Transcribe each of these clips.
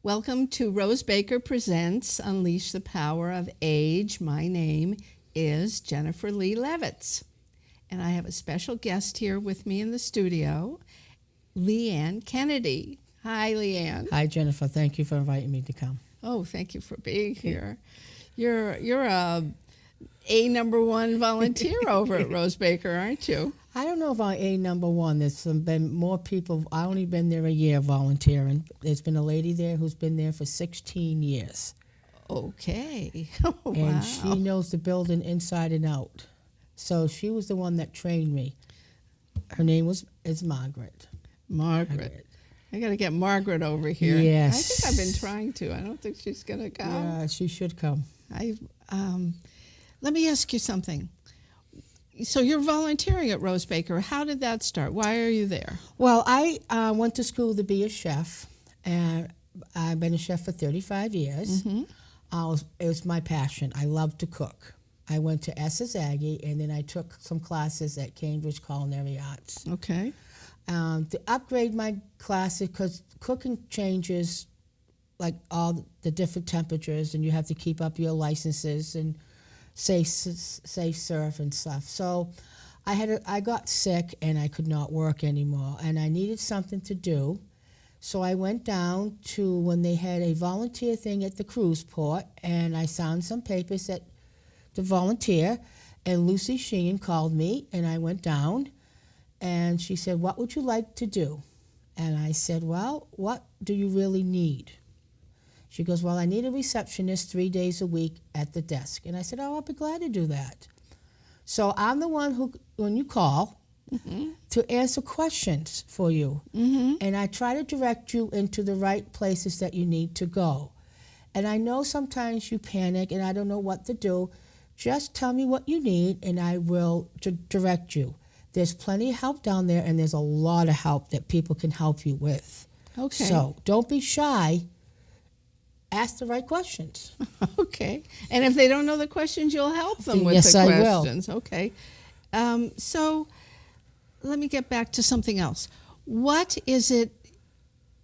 Welcome to Rose Baker Presents Unleash the Power of Age. My name is Jennifer Lee Levitz, and I have a special guest here with me in the studio, Leanne Kennedy. Hi, Leanne. Hi, Jennifer. Thank you for inviting me to come. Oh, thank you for being here. You're a number one volunteer over at Rose Baker, aren't you? I don't know if I'm a number one. There's been more people. I only been there a year volunteering. There's been a lady there who's been there for 16 years. Okay. And she knows the building inside and out. So she was the one that trained me. Her name is Margaret. Margaret. I got to get Margaret over here. Yes. I think I've been trying to. I don't think she's going to come. Yeah, she should come. Let me ask you something. So you're volunteering at Rose Baker. How did that start? Why are you there? Well, I went to school to be a chef, and I've been a chef for 35 years. Mm-hmm. It was my passion. I love to cook. I went to Essex Aggie, and then I took some classes at Cambridge Culinary Arts. Okay. To upgrade my classes, because cooking changes like all the different temperatures, and you have to keep up your licenses and safe serve and stuff. So I got sick and I could not work anymore, and I needed something to do. So I went down to when they had a volunteer thing at the cruise port, and I signed some papers to volunteer, and Lucy Sheehan called me, and I went down, and she said, "What would you like to do?" And I said, "Well, what do you really need?" She goes, "Well, I need a receptionist 3 days a week at the desk." And I said, "Oh, I'll be glad to do that." So I'm the one who, when you call, mm-hmm. to answer questions for you. Mm-hmm. And I try to direct you into the right places that you need to go. And I know sometimes you panic and I don't know what to do. Just tell me what you need and I will direct you. There's plenty of help down there, and there's a lot of help that people can help you with. Okay. So don't be shy. Ask the right questions. Okay. And if they don't know the questions, you'll help them with Yes, the I will. questions. Okay. So let me get back to something else. What is it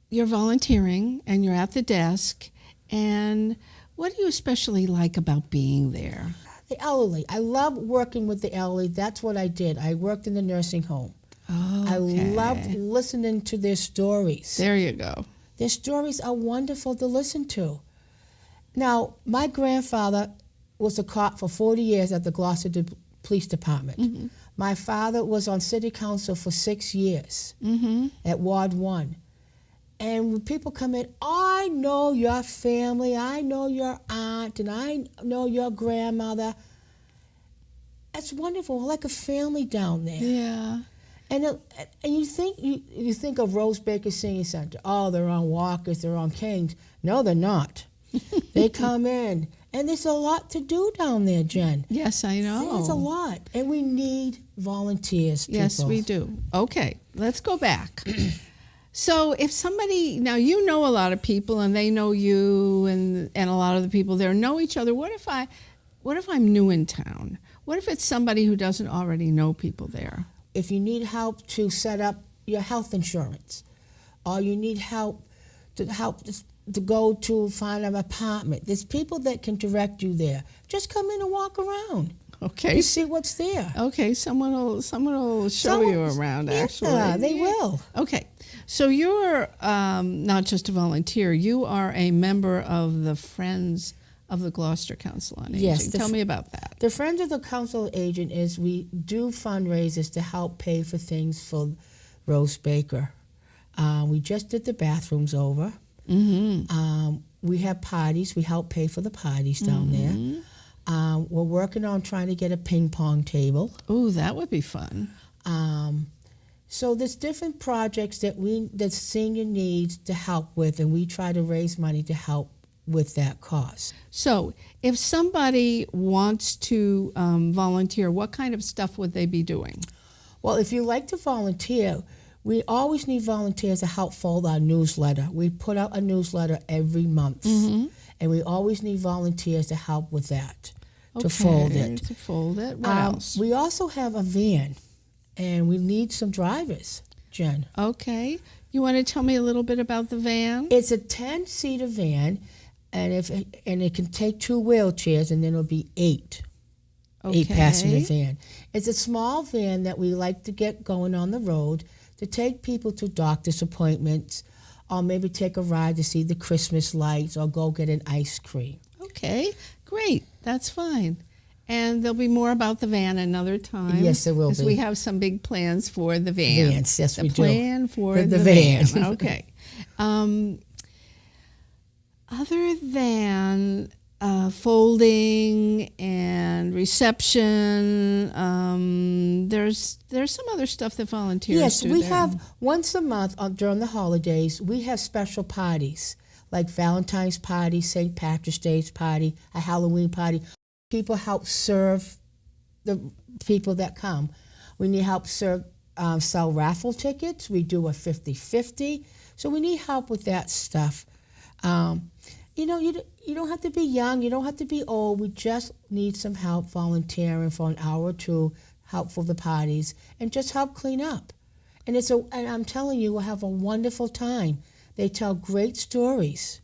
you're volunteering and you're at the desk, and what do you especially like about being there? The elderly. I love working with the elderly. That's what I did. I worked in the nursing home. Oh, I okay. loved listening to their stories. There you go. Their stories are wonderful to listen to. Now, my grandfather was a cop for 40 years at the Gloucester Police Department. Mm-hmm. My father was on city council for 6 years mm-hmm. at Ward 1. And when people come in, I know your family, I know your aunt, and I know your grandmother. It's wonderful, we're like a family down there. Yeah. And you think of Rose Baker Senior Center. Oh, they're on walkers, they're on canes. No, they're not. They come in, and there's a lot to do down there, Jen. Yes, I know. There's a lot, and we need volunteers. People. Yes, we do. Okay, let's go back. So if somebody, now you know a lot of people, and they know you, and a lot of the people there know each other. What if I'm new in town? What if it's somebody who doesn't already know people there? If you need help to set up your health insurance, or you need help to go to find an apartment, there's people that can direct you there. Just come in and walk around. Okay. You see what's there. Okay, someone will show you around, actually. Yeah, they will. Okay, so you're not just a volunteer, you are a member of the Friends of the Gloucester Council on Aging. Yes. Tell me about that. The Friends of the Council on Aging is we do fundraisers to help pay for things for Rose Baker. We just did the bathrooms over. Mm-hmm. We have parties. We help pay for the parties down mm-hmm. there. We're working on trying to get a ping pong table. Oh, that would be fun. So there's different projects that senior needs to help with, and we try to raise money to help with that cause. So if somebody wants to volunteer, what kind of stuff would they be doing? Well, if you like to volunteer, we always need volunteers to help fold our newsletter. We put out a newsletter every month, mm-hmm. and we always need volunteers to help with that, to fold it. To fold it. What else? We also have a van, and we need some drivers. Jen. Okay. You want to tell me a little bit about the van? It's a 10-seater van, and it can take 2 wheelchairs, and then it'll be 8. Okay. 8-passenger van. It's a small van that we like to get going on the road to take people to doctor's appointments, or maybe take a ride to see the Christmas lights, or go get an ice cream. Okay, great. That's fine. And there'll be more about the van another time. Yes, there will Because be. we have some big plans for the van. Vans, yes, the we do. plan for The the van. van. Okay. Other than folding and reception, there's some other stuff that volunteers Yes, do we there. have once a month during the holidays, we have special parties like Valentine's party, St. Patrick's Day's party, a Halloween party. People help serve the people that come. We need help sell raffle tickets. We do a 50-50. So we need help with that stuff. You don't have to be young. You don't have to be old. We just need some help volunteering for an hour or two, help for the parties, and just help clean up. And I'm telling you, we'll have a wonderful time. They tell great stories.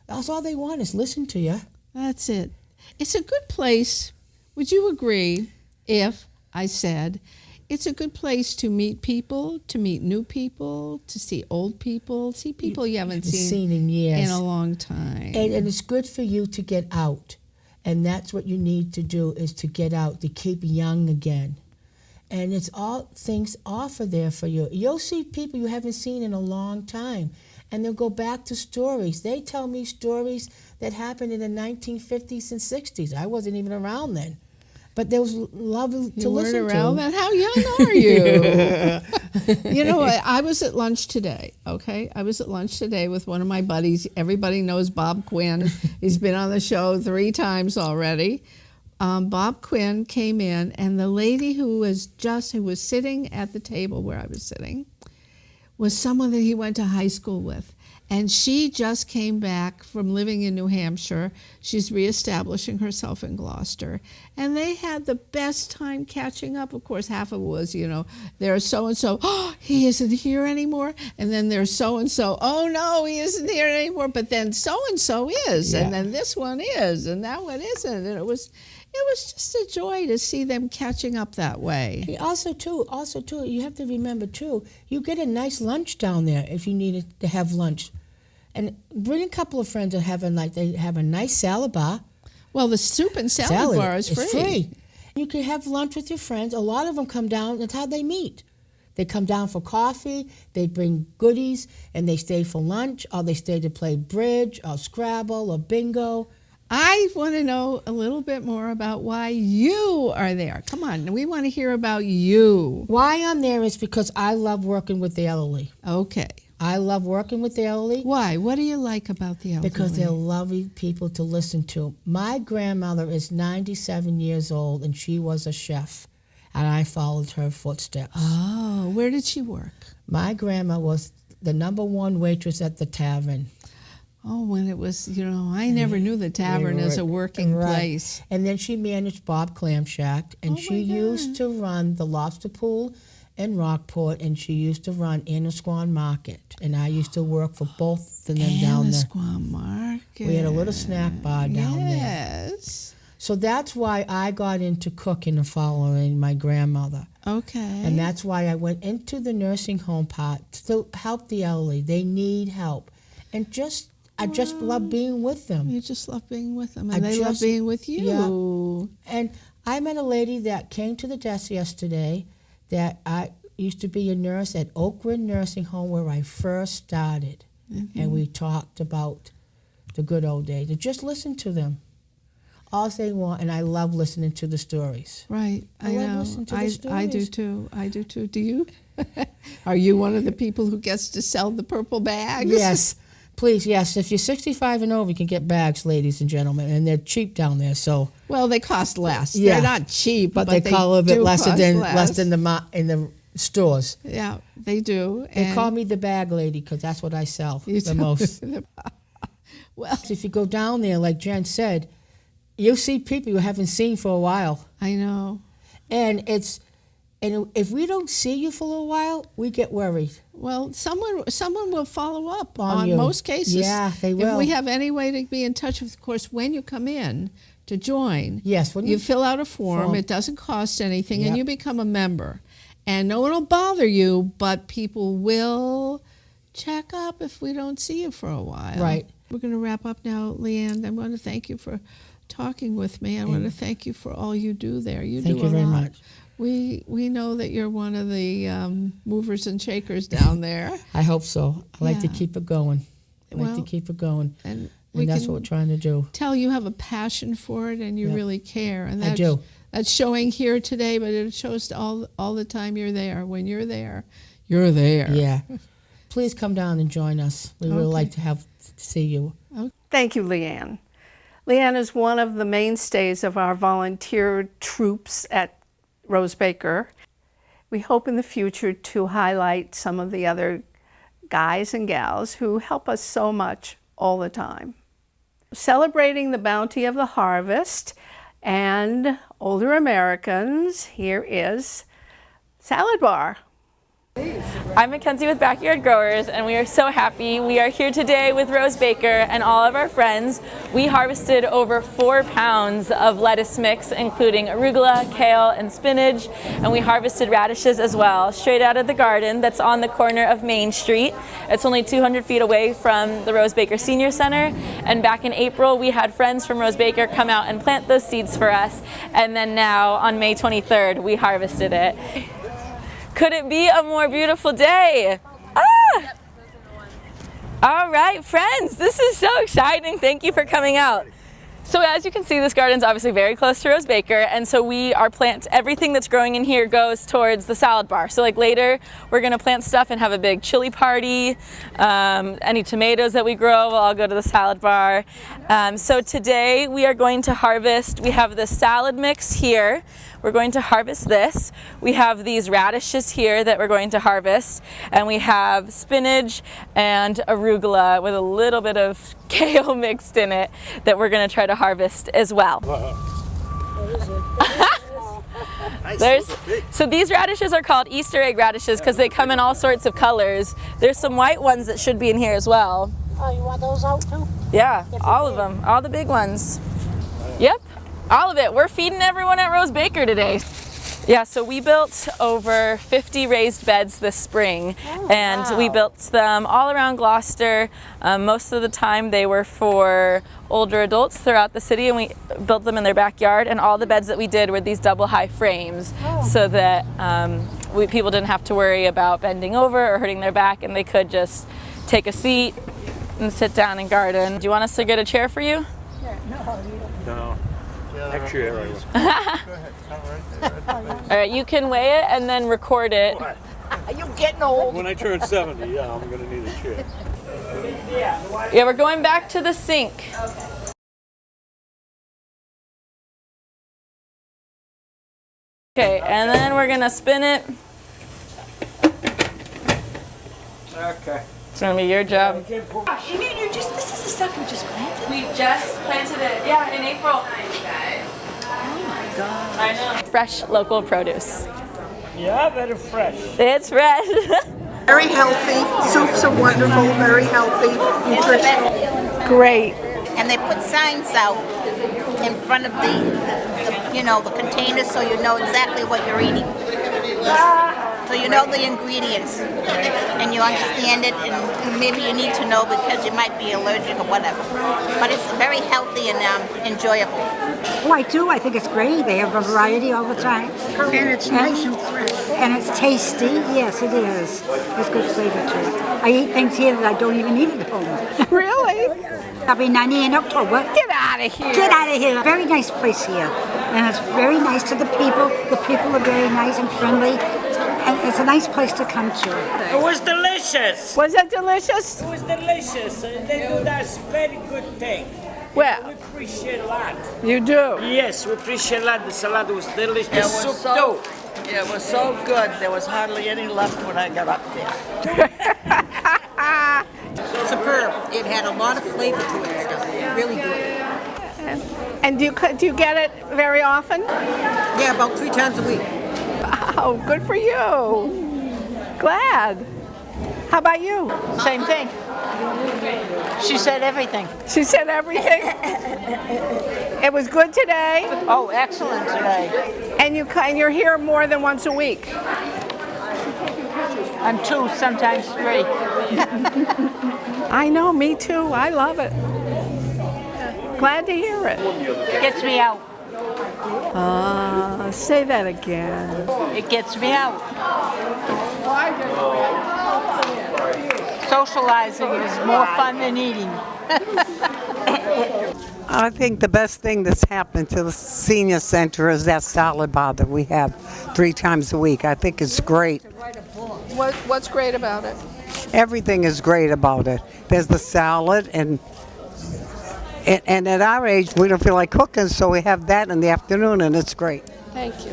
That's all they want is listen to you. That's it. It's a good place. Would you agree if I said it's a good place to meet people, to meet new people, to see old people, see people you haven't seen in years. in a long time? And it's good for you to get out. And that's what you need to do, is to get out, to keep young again. And it's all things offer there for you. You'll see people you haven't seen in a long time. And they'll go back to stories. They tell me stories that happened in the 1950s and 60s. I wasn't even around then. But there was lovely to listen weren't around to. then? How young are you? You know what? I was at lunch today, okay? I was at lunch today with one of my buddies. Everybody knows Bob Quinn. He's been on the show 3 times already. Bob Quinn came in, and the lady who was sitting at the table where I was sitting was someone that he went to high school with. And she just came back from living in New Hampshire. She's reestablishing herself in Gloucester. And they had the best time catching up. Of course, half of it was, there's so-and-so, oh, he isn't here anymore. And then there's so-and-so, oh, no, he isn't here anymore. But then so-and-so is, Yeah. and then this one is, and that one isn't. And it was just a joy to see them catching up that way. Hey, Also, too, you have to remember, too, you get a nice lunch down there if you needed to have lunch. And bring a couple of friends and they have a nice salad bar. Well, the soup and salad bar is It's free. free. You can have lunch with your friends. A lot of them come down. That's how they meet. They come down for coffee. They bring goodies, and they stay for lunch, or they stay to play bridge, or Scrabble, or bingo. I want to know a little bit more about why you are there. Come on, we want to hear about you. Why I'm there is because I love working with the elderly. Okay. I love working with the elderly. Why? What do you like about the elderly? Because they're lovely people to listen to. My grandmother is 97 years old, and she was a chef, and I followed her footsteps. Oh, where did she work? My grandma was the #1 waitress at the tavern. Oh, when it was, I never knew the tavern as a working Right. place. And then she managed Bob Clam Shack, and Oh, she my used God. to run the Lobster Pool in Rockport, and she used to run Annisquam Market. And I used to work for both of them down there. Annisquam Market. We had a little snack bar down there. Yes. So that's why I got into cooking and following my grandmother. Okay. And that's why I went into the nursing home part to help the elderly. They need help. And I just love being with them. You just love being with them, I and they love just- being with you. And I met a lady that came to the desk yesterday that I used to be a nurse at Oakwood Nursing Home where I first started. Mm-hmm. And we talked about the good old days. And just listen to them. All they want, and I love listening to the stories. Right, I love know. listening to the I do stories. too. I do too. Do you? Are you one of the people who gets to sell the purple bags? Yes, please, yes. If you're 65 and over, you can get bags, ladies and gentlemen, and they're cheap down there. So, Well, they cost less. Yeah. They're not cheap, but they call a little bit do less cost than less. in the stores. Yeah, they do. They and call me the bag lady because that's what I sell you the do. most. Well, If you go down there, like Jen said, you'll see people you haven't seen for a while, I know. and it's And if we don't see you for a while, we get worried. Well, someone will follow up On on you. most cases. Yeah, they If will. we have any way to be in touch, of course, when you come in to join, Yes, when you fill out a form. It doesn't cost anything, and Yep. you become a member. And no one will bother you, but people will check up if we don't see you for a while. Right. We're going to wrap up now, Leanne. I want to thank you for talking with me. I want to thank you for all you do there. Thank you very much. We know that you're one of the movers and shakers down there. I hope so. I like to Yeah. keep it going. I like to Well, keep it going. And And that's what we're trying to do. tell you have a passion for it and you Yep. really care. And I that's, do. That's showing here today, but it shows all the time you're there. When you're there, you're there. Yeah. Please come down and join us. We would Okay. like to see you. Thank you, Leanne. Leanne is one of the mainstays of our volunteer troops at Rose Baker. We hope in the future to highlight some of the other guys and gals who help us so much all the time. Celebrating the bounty of the harvest and older Americans, here is Salad Bar. I'm Mackenzie with Backyard Growers, and we are so happy. We are here today with Rose Baker and all of our friends. We harvested over 4 pounds of lettuce mix, including arugula, kale, and spinach, and we harvested radishes as well, straight out of the garden that's on the corner of Main Street. It's only 200 feet away from the Rose Baker Senior Center, and back in April we had friends from Rose Baker come out and plant those seeds for us, and then now on May 23rd we harvested it. Could it be a more beautiful day? Ah! All right, friends, this is so exciting. Thank you for coming out. So as you can see, this garden's obviously very close to Rose Baker, and so everything that's growing in here goes towards the salad bar. So like later, we're gonna plant stuff and have a big chili party. Any tomatoes that we grow will all go to the salad bar. So today we are going to harvest, we have the salad mix here. We're going to harvest this. We have these radishes here that we're going to harvest, and we have spinach and arugula with a little bit of kale mixed in it that we're going to try to harvest as well. So these radishes are called Easter egg radishes because they come in all sorts of colors. There's some white ones that should be in here as well. Oh, you want those out too? Yeah, all of them, all the big ones. Yep. All of it. We're feeding everyone at Rose Baker today. Yeah, so we built over 50 raised beds this spring, and we built them all around Gloucester. Most of the time they were for older adults throughout the city, and we built them in their backyard, and all the beds that we did were these double high frames so that people didn't have to worry about bending over or hurting their back, and they could just take a seat and sit down and garden. Do you want us to get a chair for you? No. Next year, I will. All right, you can weigh it and then record it. You're getting old. When I turn 70, yeah, I'm gonna need a chair. Yeah, we're going back to the sink. Okay, and then we're gonna spin it. Okay. It's gonna be your job. You mean this is the stuff you just planted? We just planted it, yeah, in April. Oh my God. I know. Fresh local produce. Yeah, very fresh. It's fresh. Very healthy. Soups are wonderful, very healthy, nutritional. Great. And they put signs out in front of the containers so you know exactly what you're eating. So you know the ingredients and you understand it, and maybe you need to know because you might be allergic or whatever. But it's very healthy and enjoyable. Oh, I do. I think it's great. They have a variety all the time. And it's nice and fresh. And it's tasty. Yes, it is. There's good flavor to it. I eat things here that I don't even eat at home. Really? I'll be 90 in October. Get out of here. Get out of here. Very nice place here. And it's very nice to the people. The people are very nice and friendly. And it's a nice place to come to. It was delicious. Was it delicious? It was delicious. They do that very good thing. We Well, appreciate a lot. you do. Yes, we appreciate a lot. The salad was delicious. The It was soup so- too. It was so good, there was hardly any left when I got up there. Superb. It had a lot of flavor to it. Really good. And do you get it very often? Yeah, about 3 times a week. Wow. Oh, good for you. Glad. How about you? Same thing. She said everything. She said everything. It was good today, Oh, excellent today. and you're here more than once a week. I'm 2, sometimes 3. I know, me too. I love it. Glad to hear it. Gets me out. Say that again. It gets me out. Socializing is more fun than eating. I think the best thing that's happened to the senior center is that salad bar that we have 3 times a week. I think it's great. What's great about it? Everything is great about it. There's the salad, and at our age, we don't feel like cooking, so we have that in the afternoon, and it's great. Thank you.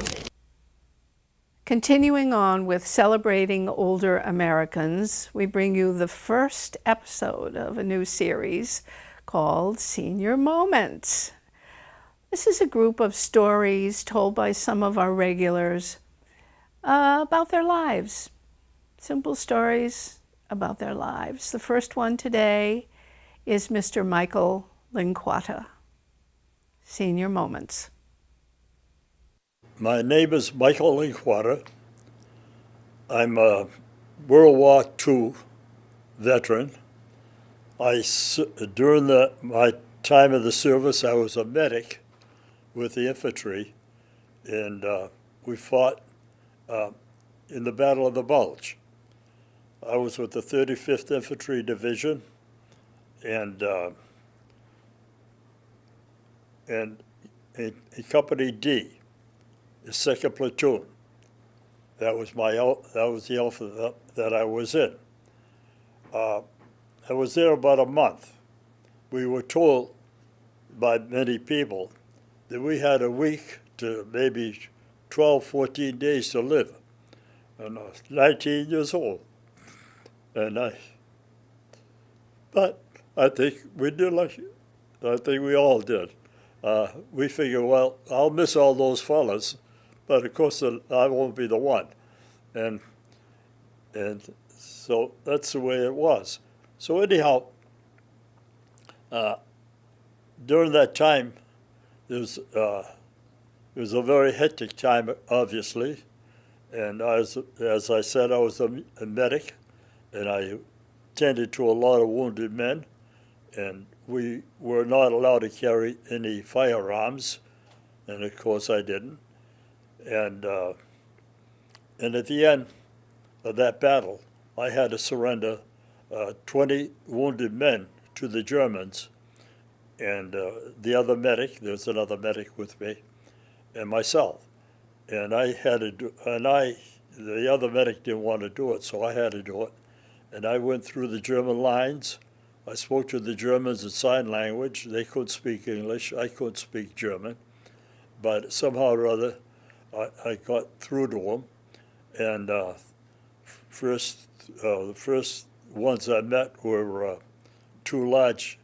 Continuing on with celebrating older Americans, we bring you the first episode of a new series called Senior Moments. This is a group of stories told by some of our regulars about their lives. Simple stories about their lives. The first one today is Mr. Michael Linquata. Senior Moments. My name is Michael Linquata. I'm a World War II veteran. During my time in the service, I was a medic with the infantry, and we fought in the Battle of the Bulge. I was with the 35th Infantry Division, and in Company D, the 2nd Platoon. That was the outfit that I was in. I was there about a month. We were told by many people that we had a week to maybe 12, 14 days to live. And I was 19 years old. But I think we did I think we all did. We figured, well, I'll miss all those fellas, but of course I won't be the one. And so that's the way it was. So anyhow, during that time, it was a very hectic time, obviously. And as I said, I was a medic, and I tended to a lot of wounded men, and we were not allowed to carry any firearms, and of course I didn't. And at the end of that battle, I had to surrender 20 wounded men to the Germans, and the other medic, there was another medic with me, and myself. And the other medic didn't want to do it, so I had to do it. And I went through the German lines. I spoke to the Germans in sign language. They couldn't speak English. I couldn't speak German. But somehow or other, I got through to them. And the first ones I met were 2 large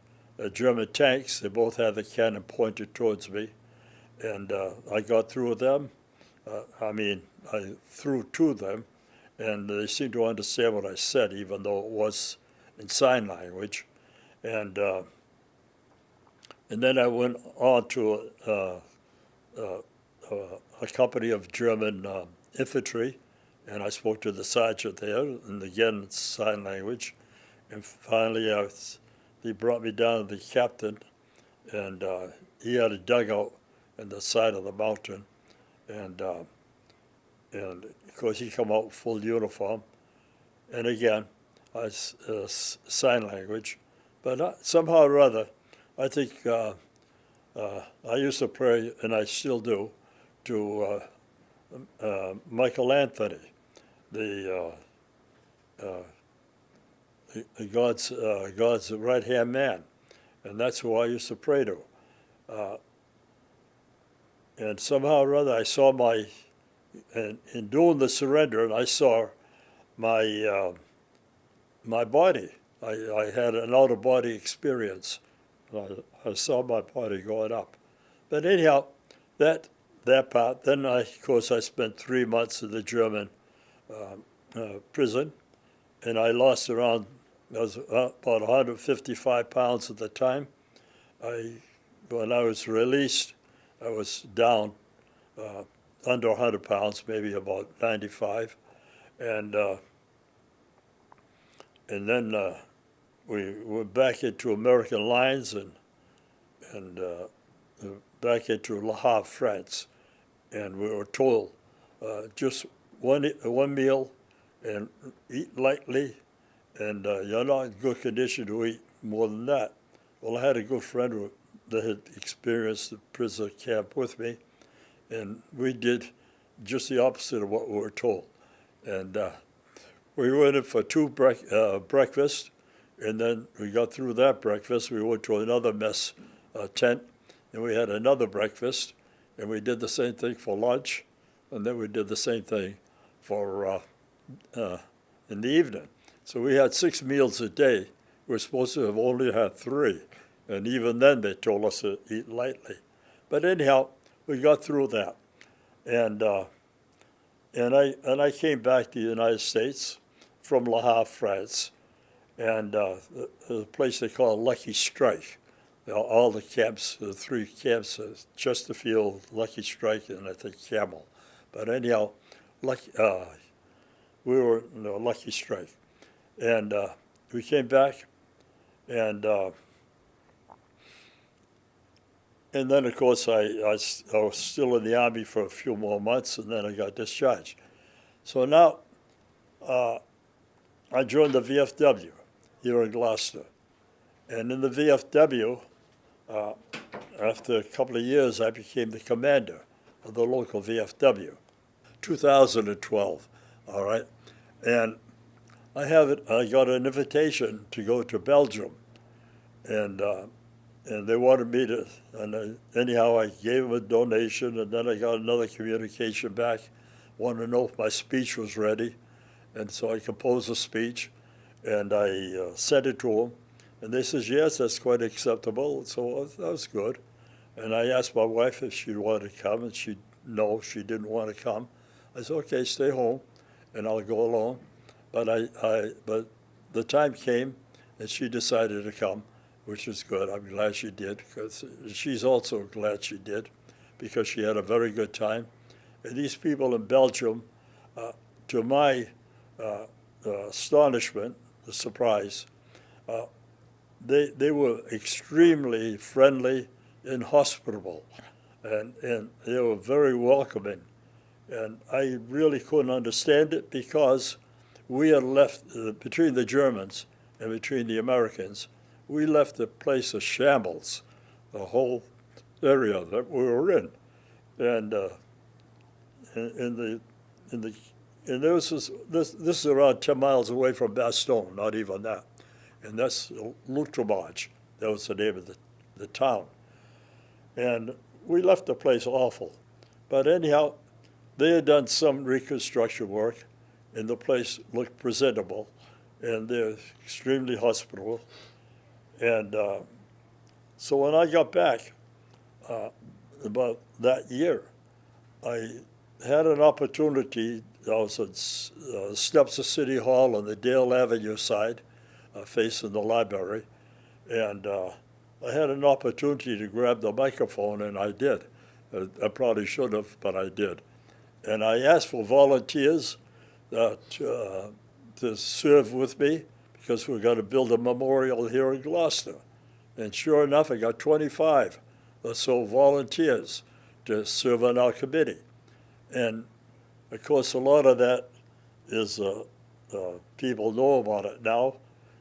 German tanks. They both had the cannon pointed towards me. And I got through with them. I threw to them, and they seemed to understand what I said, even though it was in sign language. And then I went on to a company of German infantry, and I spoke to the sergeant there, and again, it's sign language. And finally, they brought me down to the captain, and he had a dugout in the side of the mountain, and of course he come out in full uniform, and again, sign language. But somehow or other, I think I used to pray, and I still do, to Michael Anthony, God's right-hand man, and that's who I used to pray to. And somehow or other, I saw in doing the surrender, and I saw my body. I had an out-of-body experience. I saw my body going up. But anyhow, that that part. Then, of course, I spent 3 months in the German prison, and I lost around, I was about 155 pounds at the time. When I was released, I was down under 100 pounds, maybe about 95, and then we went back into American lines and back into Le Havre, France, and we were told just one meal and eat lightly, and you're not in good condition to eat more than that. Well, I had a good friend that had experienced the prison camp with me, and we did just the opposite of what we were told. And we went in for 2 breakfasts, and then we got through that breakfast. We went to another mess tent, and we had another breakfast, and we did the same thing for lunch, and then we did the same thing for in the evening. So we had 6 meals a day. We were supposed to have only had 3, and even then they told us to eat lightly. But anyhow, we got through that, and I came back to the United States from Le Havre, France, and a place they call Lucky Strike. All the camps, the 3 camps, Chesterfield, Lucky Strike, and I think Camel. But anyhow, we were in Lucky Strike. And we came back, and then, of course, I was still in the Army for a few more months, and then I got discharged. So now I joined the VFW here in Gloucester. And in the VFW, after a couple of years, I became the commander of the local VFW. 2012, all right? And I got an invitation to go to Belgium, and they wanted me to, and anyhow, I gave them a donation, and then I got another communication back, wanted to know if my speech was ready, and so I composed a speech, and I sent it to them, and they said, yes, that's quite acceptable, so that was good. And I asked my wife if she wanted to come, and she didn't want to come. I said, okay, stay home, and I'll go alone. But the time came, and she decided to come, which is good. I'm glad she did, because she's also glad she did, because she had a very good time. And these people in Belgium, to my astonishment, the surprise, they were extremely friendly and hospitable, and they were very welcoming. And I really couldn't understand it, because we had left, between the Germans and between the Americans, we left the place a shambles, the whole area that we were in. And this is around 10 miles away from Bastogne, not even that. And that's L'Outre-Marche. That was the name of the town. And we left the place awful. But anyhow, they had done some reconstruction work, and the place looked presentable, and they're extremely hospitable. And so when I got back about that year, I had an opportunity. I was at steps of City Hall on the Dale Avenue side, facing the library, and I had an opportunity to grab the microphone, and I did. I probably should have, but I did. And I asked for volunteers to serve with me, because we're going to build a memorial here in Gloucester. And sure enough, I got 25 or so volunteers to serve on our committee. And of course, a lot of that is people know about it now.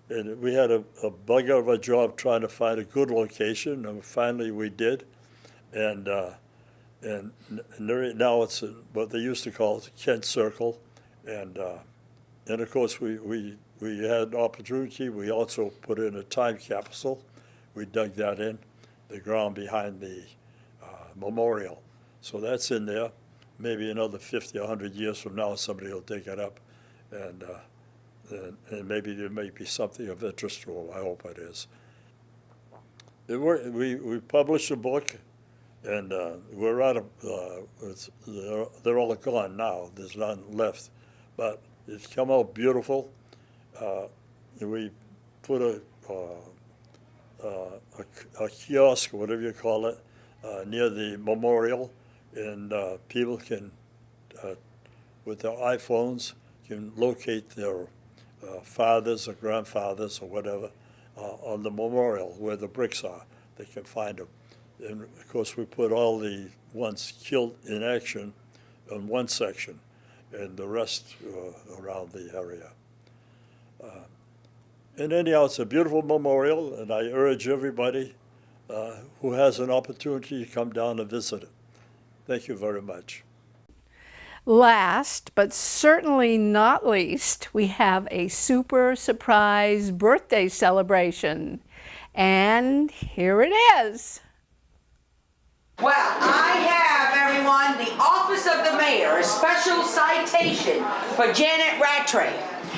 And we had a bugger of a job trying to find a good location, and finally we did. And now it's in what they used to call Kent Circle. And of course, we had an opportunity. We also put in a time capsule. We dug that in, the ground behind the memorial. So that's in there. Maybe another 50, 100 years from now, somebody will dig it up, and maybe there may be something of interest to them. I hope it is. We published a book, And we're out of, they're all gone now. There's none left. But it's come out beautiful. We put a kiosk, whatever you call it, near the memorial, and people can, with their iPhones, can locate their fathers or grandfathers or whatever on the memorial where the bricks are. They can find them. And of course, we put all the ones killed in action in one section, and the rest around the area. And anyhow, it's a beautiful memorial, and I urge everybody who has an opportunity to come down and visit it. Thank you very much. Last, but certainly not least, we have a super surprise birthday celebration. And here it is. Well, I have, everyone, the Office of the Mayor, a special citation for Janet Rattray.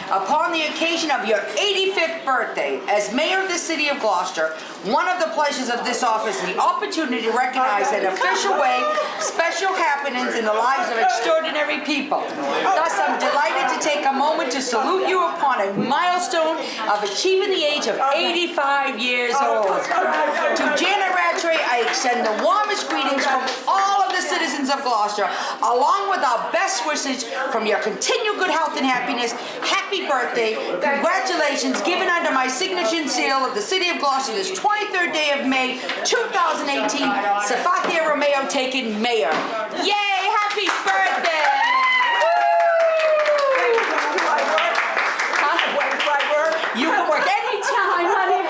Upon the occasion of your 85th birthday as Mayor of the City of Gloucester, one of the pleasures of this office is the opportunity to recognize in an official way special happenings in the lives of extraordinary people. Thus, I'm delighted to take a moment to salute you upon a milestone of achieving the age of 85 years old. To Janet Rattray, I extend the warmest greetings from all of the citizens of Gloucester, along with our best wishes from your continued good health and happiness. Happy birthday. Congratulations, given under my signature and seal of the City of Gloucester this 23rd day of May, 2018. Safathia Romeo taken mayor. Yay, happy birthday! You can work anytime, honey.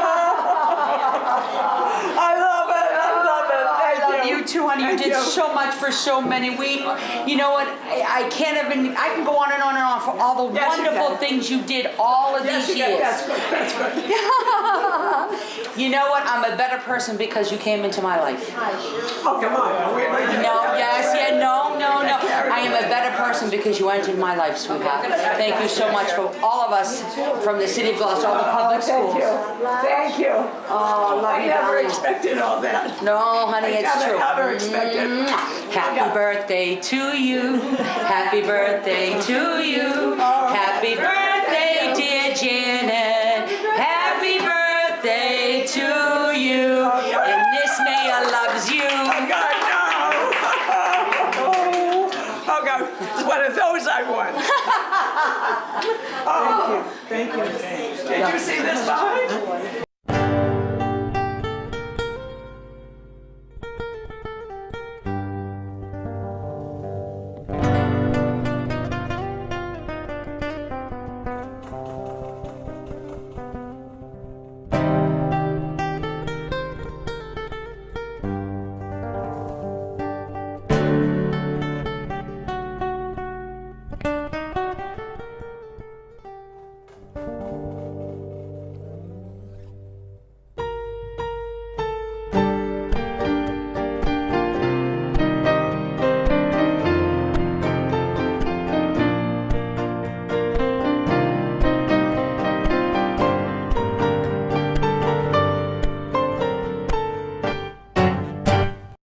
I love it. I love it. Thank you. You too, honey. You did so much for so many. You know what? I can't even. I can go on and on and on for all the wonderful things you did all of these years. That's good. That's good. You know what? I'm a better person because you came into my life. Oh, come on. No, yes, yeah, no. I am a better person because you entered my life, sweetheart. Thank you so much for all of us from the City of Gloucester, all the public schools. Thank you. Oh, love I you, never darling. expected all that. No, honey, it's true. I never expected. Happy birthday to you. Happy birthday to you. Happy birthday, dear Janet. Happy birthday to you. And this mayor loves you. Oh, God, no. Oh, God. It's one of those I want. Oh, thank you. Did you see this behind?